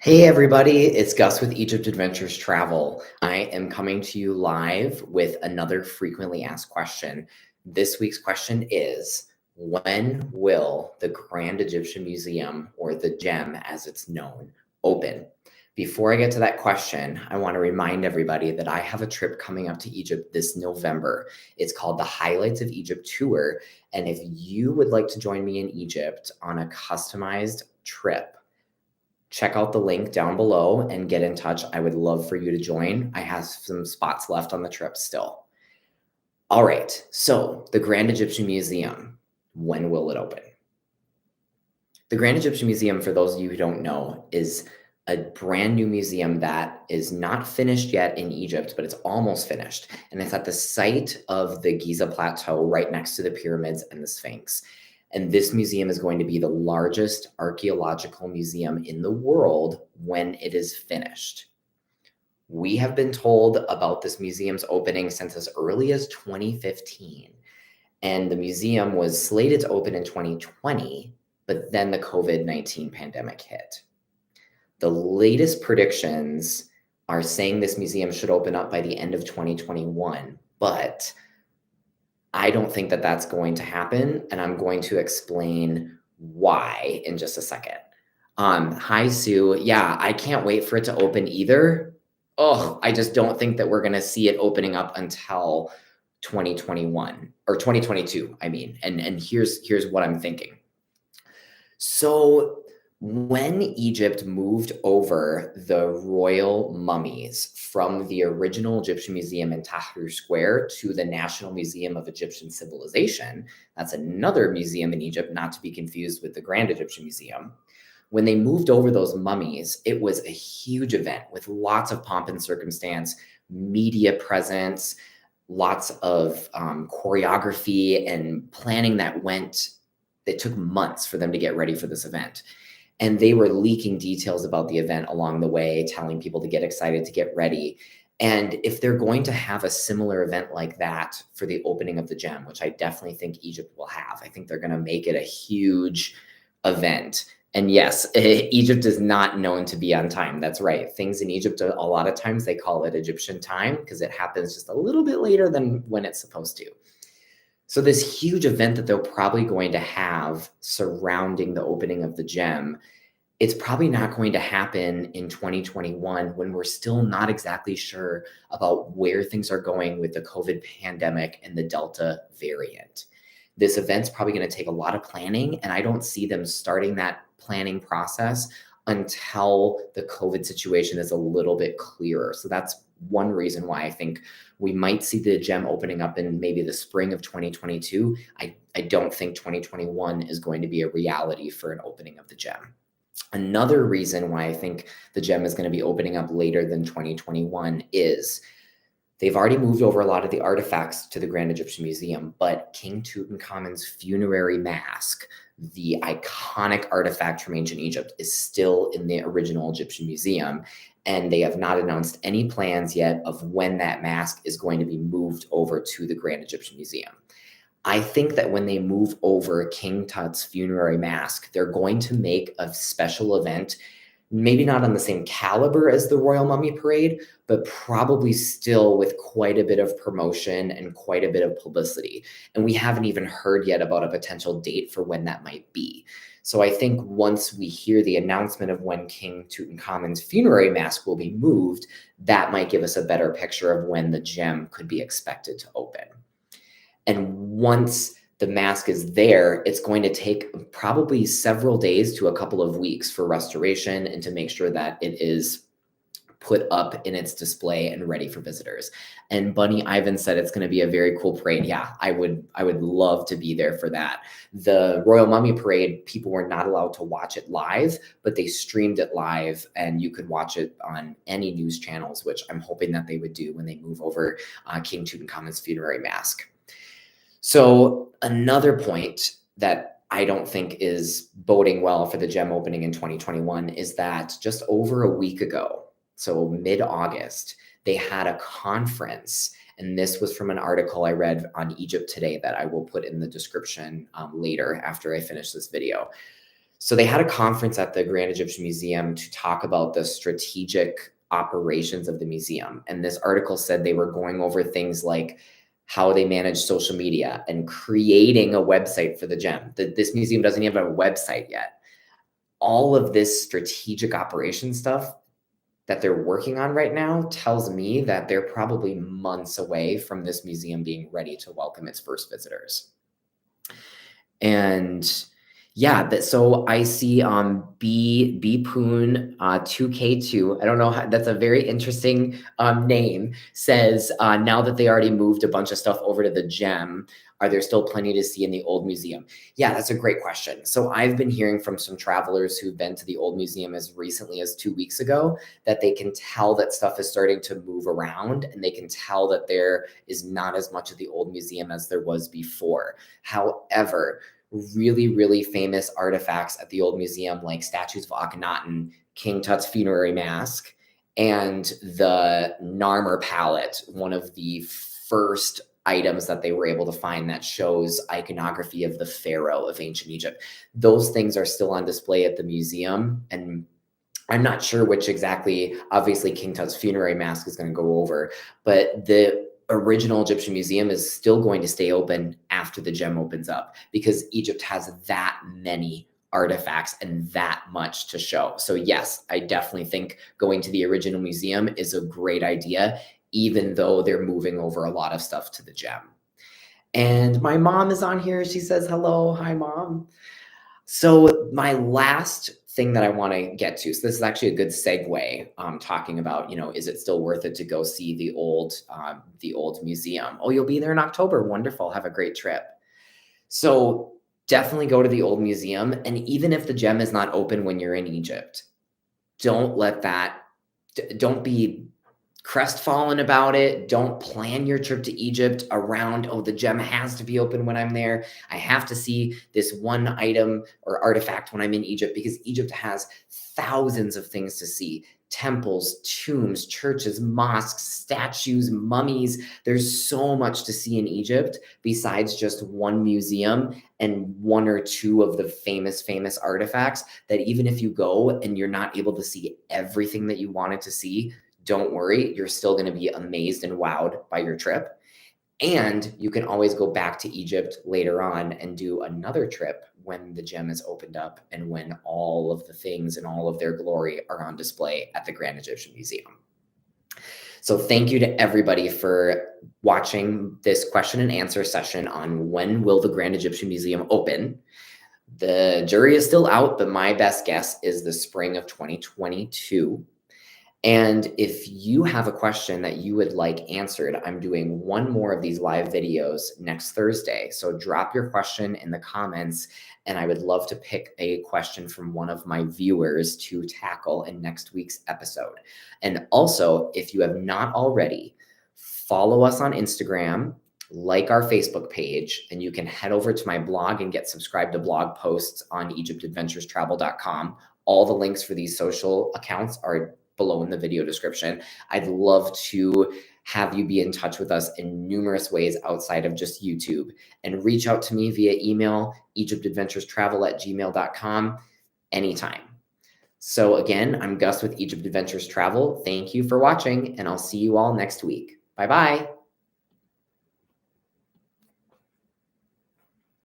Hey everybody, it's Gus with Egypt Adventures Travel. I am coming to you live with another frequently asked question. This week's question is, when will the Grand Egyptian Museum, or the GEM as it's known, open? Before I get to that question, I want to remind everybody that I have a trip coming up to Egypt this November. It's called the Highlights of Egypt Tour, and if you would like to join me in Egypt on a customized trip, check out the link down below and get in touch. I would love for you to join. I have some spots left on the trip still. All right, so the Grand Egyptian Museum, when will it open? The Grand Egyptian Museum, for those of you who don't know, is a brand new museum that is not finished yet in Egypt, but it's almost finished. And it's at the site of the Giza Plateau, right next to the pyramids and the Sphinx. And this museum is going to be the largest archaeological museum in the world when it is finished. We have been told about this museum's opening since as early as 2015. And the museum was slated to open in 2020, but then the COVID-19 pandemic hit. The latest predictions are saying this museum should open up by the end of 2021, but I don't think that that's going to happen, and I'm going to explain why in just a second. Hi, Sue. Yeah, I can't wait for it to open either. Oh, I just don't think that we're going to see it opening up until 2021 or 2022, I mean. And here's what I'm thinking. So when Egypt moved over the royal mummies from the original Egyptian museum in Tahrir Square to the National Museum of Egyptian Civilization, that's another museum in Egypt, not to be confused with the Grand Egyptian Museum. When they moved over those mummies, it was a huge event with lots of pomp and circumstance, media presence, lots of choreography and planning that went. It took months for them to get ready for this event. And they were leaking details about the event along the way, telling people to get excited, to get ready. And if they're going to have a similar event like that for the opening of the GEM, which I definitely think Egypt will have, I think they're going to make it a huge event. And yes, Egypt is not known to be on time. That's right. Things in Egypt, a lot of times they call it Egyptian time because it happens just a little bit later than when it's supposed to. So this huge event that they're probably going to have surrounding the opening of the GEM, it's probably not going to happen in 2021 when we're still not exactly sure about where things are going with the COVID pandemic and the Delta variant. This event's probably going to take a lot of planning, and I don't see them starting that planning process until the COVID situation is a little bit clearer. So that's one reason why I think we might see the GEM opening up in maybe the spring of 2022. I don't think 2021 is going to be a reality for an opening of the GEM. Another reason why I think the GEM is going to be opening up later than 2021 is they've already moved over a lot of the artifacts to the Grand Egyptian Museum, but King Tutankhamun's funerary mask, the iconic artifact from ancient Egypt, is still in the original Egyptian Museum. And they have not announced any plans yet of when that mask is going to be moved over to the Grand Egyptian Museum. I think that when they move over King Tut's funerary mask, they're going to make a special event, maybe not on the same caliber as the Royal Mummy Parade, but probably still with quite a bit of promotion and quite a bit of publicity. And we haven't even heard yet about a potential date for when that might be. So I think once we hear the announcement of when King Tutankhamun's funerary mask will be moved, that might give us a better picture of when the GEM could be expected to open. And once the mask is there, it's going to take probably several days to a couple of weeks for restoration and to make sure that it is put up in its display and ready for visitors. And Bunny Ivan said it's going to be a very cool parade. Yeah, I would love to be there for that. The Royal Mummy Parade, people were not allowed to watch it live, but they streamed it live and you could watch it on any news channels, which I'm hoping that they would do when they move over King Tutankhamun's funerary mask. So another point that I don't think is boding well for the GEM opening in 2021 is that just over a week ago, so mid-August, they had a conference. And this was from an article I read on Egypt Today that I will put in the description later after I finish this video. So they had a conference at the Grand Egyptian Museum to talk about the strategic operations of the museum. And this article said they were going over things like how they manage social media and creating a website for the gem. This museum doesn't even have a website yet. All of this strategic operation stuff that they're working on right now tells me that they're probably months away from this museum being ready to welcome its first visitors. And yeah, so I see B Poon 2K2. I don't know how, that's a very interesting name. Says now that they already moved a bunch of stuff over to the gem, are there still plenty to see in the old museum? Yeah, that's a great question. So I've been hearing from some travelers who've been to the old museum as recently as 2 weeks ago that they can tell that stuff is starting to move around, and they can tell that there is not as much of the old museum as there was before. However, really, really famous artifacts at the old museum, like statues of Akhenaten, King Tut's funerary mask, and the Narmer palette, one of the first items that they were able to find that shows iconography of the pharaoh of ancient Egypt. Those things are still on display at the museum, and I'm not sure which exactly. Obviously, King Tut's funerary mask is going to go over, but the original Egyptian museum is still going to stay open after the gem opens up, because Egypt has that many artifacts and that much to show. So yes, I definitely think going to the original museum is a great idea, even though they're moving over a lot of stuff to the gem. And my mom is on here. She says, hello. Hi, Mom. So my last thing that I want to get to, so this is actually a good segue, talking about, is it still worth it to go see the old museum? Oh, you'll be there in October. Wonderful. Have a great trip. So definitely go to the old museum. And even if the gem is not open when you're in Egypt, don't be crestfallen about it. Don't plan your trip to Egypt around, oh, the gem has to be open when I'm there. I have to see this one item or artifact when I'm in Egypt, because Egypt has thousands of things to see. Temples, tombs, churches, mosques, statues, mummies. There's so much to see in Egypt besides just one museum and one or two of the famous artifacts, that even if you go and you're not able to see everything that you wanted to see, don't worry, you're still going to be amazed and wowed by your trip. And you can always go back to Egypt later on and do another trip when the gem is opened up and when all of the things and all of their glory are on display at the Grand Egyptian Museum. So thank you to everybody for watching this question and answer session on when will the Grand Egyptian Museum open. The jury is still out, but my best guess is the spring of 2022. And if you have a question that you would like answered, I'm doing one more of these live videos next Thursday. So drop your question in the comments, and I would love to pick a question from one of my viewers to tackle in next week's episode. And also, if you have not already, follow us on Instagram, like our Facebook page, and you can head over to my blog and get subscribed to blog posts on egyptadventurestravel.com. All the links for these social accounts are below in the video description. I'd love to have you be in touch with us in numerous ways outside of just YouTube, and reach out to me via email, egyptadventurestravel@gmail.com, anytime. So again, I'm Gus with Egypt Adventures Travel. Thank you for watching, and I'll see you all next week. Bye-bye.